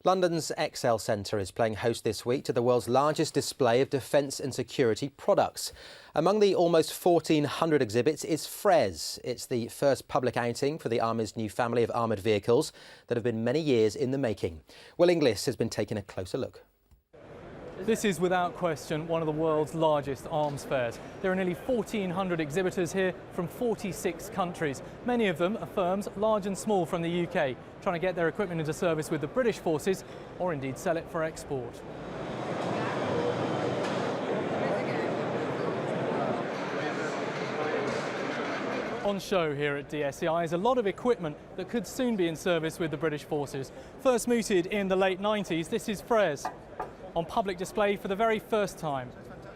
London's Excel Centre is playing host this week to the world's largest display of defence and security products. Among the almost 1,400 exhibits is FRES. It's the first public outing for the Army's new family of armoured vehicles that have been many years in the making. Will Inglis has been taking a closer look. This is without question one of the world's largest arms fairs. There are nearly 1,400 exhibitors here from 46 countries. Many of them are firms large and small from the UK, trying to get their equipment into service with the British forces or indeed sell it for export. On show here at DSEI is a lot of equipment that could soon be in service with the British forces. First mooted in the late 90s, this is FRES, on public display for the very first time.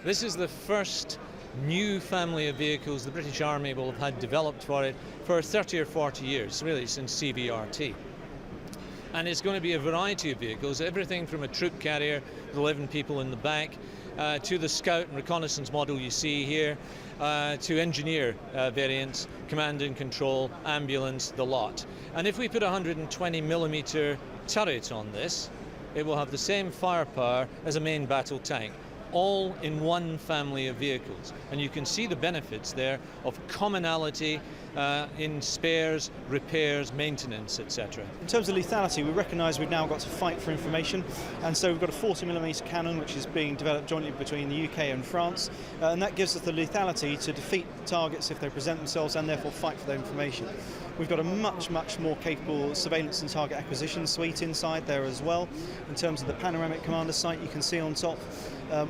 This is the first new family of vehicles the British Army will have had developed for it for 30 or 40 years, really since CVRT. And it's going to be a variety of vehicles, everything from a troop carrier with 11 people in the back, to the scout and reconnaissance model you see here, to engineer variants, command and control, ambulance, the lot. And if we put a 120mm turret on this, it will have the same firepower as a main battle tank, all in one family of vehicles. And you can see the benefits there of commonality in spares, repairs, maintenance, etc. In terms of lethality, we recognise we've now got to fight for information, and so we've got a 40mm cannon which is being developed jointly between the UK and France, and that gives us the lethality to defeat targets if they present themselves and therefore fight for their information. We've got a much more capable surveillance and target acquisition suite inside there as well. In terms of the panoramic commander sight you can see on top,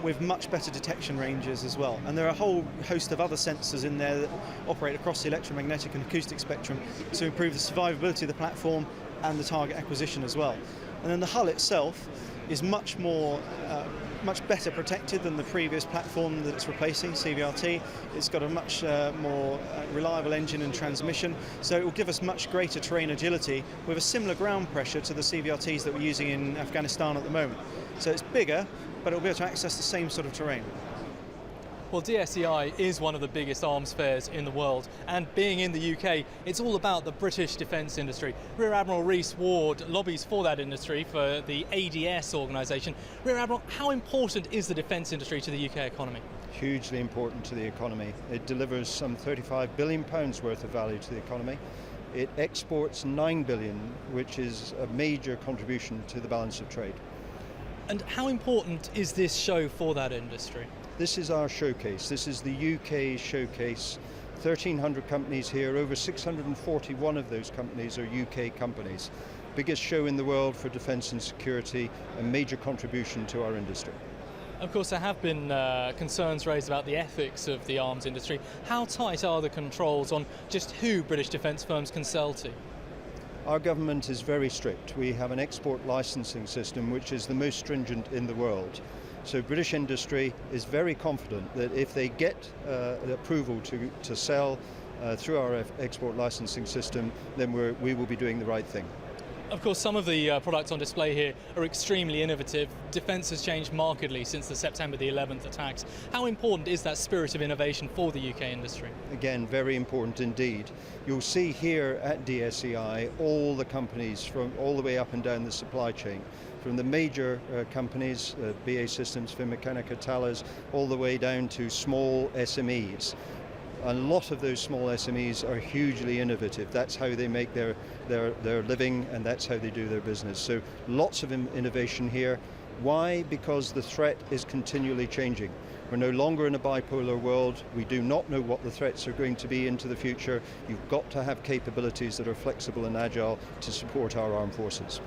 with much better detection ranges as well. And there are a whole host of other sensors in there that operate across the electromagnetic and acoustic spectrum to improve the survivability of the platform and the target acquisition as well. And then the hull itself is much better protected than the previous platform that it's replacing, CVRT. It's got a much more reliable engine and transmission, so it will give us much greater terrain agility with a similar ground pressure to the CVRTs that we're using in Afghanistan at the moment. So it's bigger, but it will be able to access the same sort of terrain. Well, DSEI is one of the biggest arms fairs in the world, and being in the UK, it's all about the British defence industry. Rear Admiral Reece Ward lobbies for that industry for the ADS organisation. Rear Admiral, how important is the defence industry to the UK economy? Hugely important to the economy. It delivers some £35 billion worth of value to the economy. It exports $9 billion, which is a major contribution to the balance of trade. And how important is this show for that industry? This is our showcase. This is the UK showcase. 1,300 companies here. Over 641 of those companies are UK companies. Biggest show in the world for defence and security, a major contribution to our industry. Of course, there have been concerns raised about the ethics of the arms industry. How tight are the controls on just who British defence firms can sell to? Our government is very strict. We have an export licensing system which is the most stringent in the world. So British industry is very confident that if they get approval to sell through our export licensing system, then we will be doing the right thing. Of course, some of the products on display here are extremely innovative. Defence has changed markedly since the September the 11th attacks. How important is that spirit of innovation for the UK industry? Again, very important indeed. You'll see here at DSEI all the companies from all the way up and down the supply chain, from the major companies, BA Systems, Finmeccanica, Thales, all the way down to small SMEs. A lot of those small SMEs are hugely innovative. That's how they make their living, and that's how they do their business. So lots of innovation here. Why? Because the threat is continually changing. We're no longer in a bipolar world. We do not know what the threats are going to be into the future. You've got to have capabilities that are flexible and agile to support our armed forces.